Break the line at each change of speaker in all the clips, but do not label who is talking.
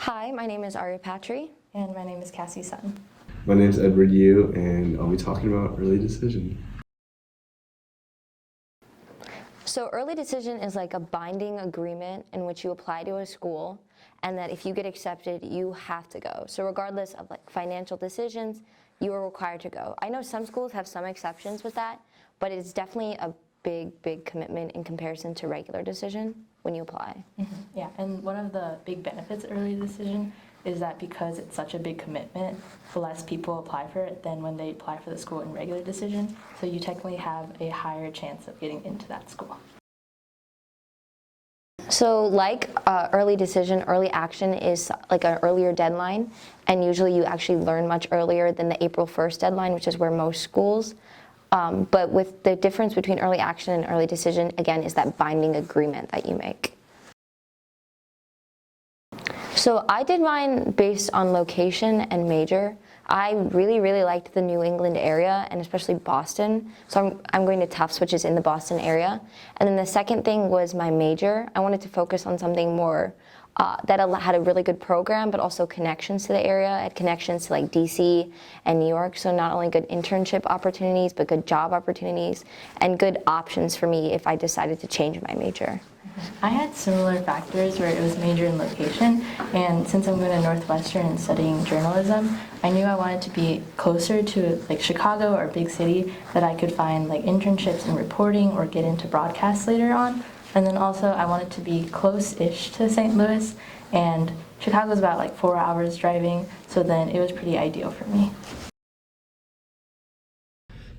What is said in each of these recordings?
Hi, my name is Patri.
And my name is Cassie Sutton.
My name's Edward Yu, and I'll be talking about early decision.
So early decision is like a binding agreement in which you apply to a school, and that if you get accepted, you have to go. So regardless of like financial decisions, you are required to go. I know some schools have some exceptions with that, but it's definitely a big commitment in comparison to regular decision when you apply.
Mm-hmm. Yeah, and one of the big benefits of early decision is that because it's such a big commitment, less people apply for it than when they apply for the school in regular decision. So you technically have a higher chance of getting into that school.
So like early decision, early action is like an earlier deadline, and usually you actually learn much earlier than the April 1st deadline, which is where most schools. But with the difference between early action and early decision, again, is that binding agreement that you make. So I did mine based on location and major. I really liked the New England area, and especially Boston. So I'm going to Tufts, which is in the Boston area. And then the second thing was my major. I wanted to focus on something more that had a really good program, but also connections to the area. I had connections to like DC and New York, so not only good internship opportunities, but good job opportunities and good options for me if I decided to change my major.
I had similar factors where it was major and location, and since I'm going to Northwestern and studying journalism, I knew I wanted to be closer to like Chicago or a big city that I could find like internships in reporting or get into broadcast later on. And then also I wanted to be close-ish to St. Louis, and Chicago's about like 4 hours driving, so then it was pretty ideal for me.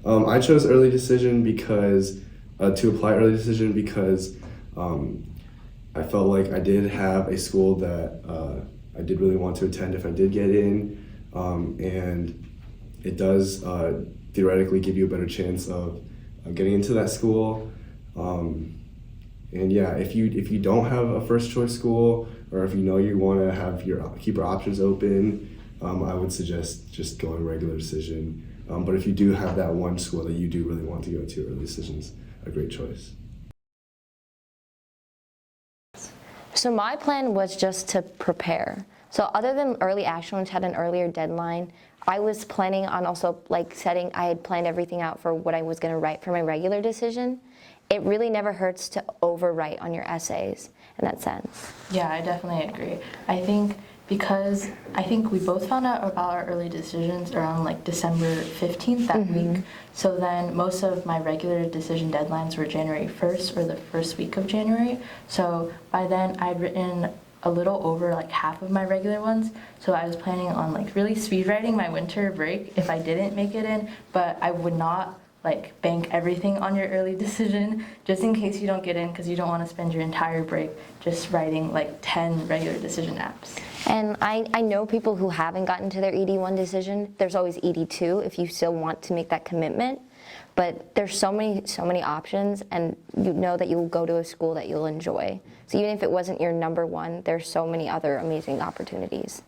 I chose early decision because to apply early decision because I felt like I did have a school that I did really want to attend if I did get in, and it does theoretically give you a better chance of getting into that school. And yeah, if you don't have a first choice school, or if you know you want to keep your options open, I would suggest just going regular decision. But if you do have that one school that you do really want to go to, early decision's a great choice.
So my plan was just to prepare. So other than early action, which had an earlier deadline, I was planning on also like I had planned everything out for what I was going to write for my regular decision. It really never hurts to overwrite on your essays in that sense.
Yeah, I definitely agree. I think because we both found out about our early decisions around like December 15th that week. So then most of my regular decision deadlines were January 1st or the first week of January. So by then I'd written a little over like half of my regular ones. So I was planning on like really speed writing my winter break if I didn't make it in, but I would not like bank everything on your early decision just in case you don't get in, because you don't want to spend your entire break just writing like 10 regular decision apps.
And I know people who haven't gotten to their ED1 decision. There's always ED2 if you still want to make that commitment. But there's so many options, and you know that you'll go to a school that you'll enjoy. So even if it wasn't your number one, there's so many other amazing opportunities.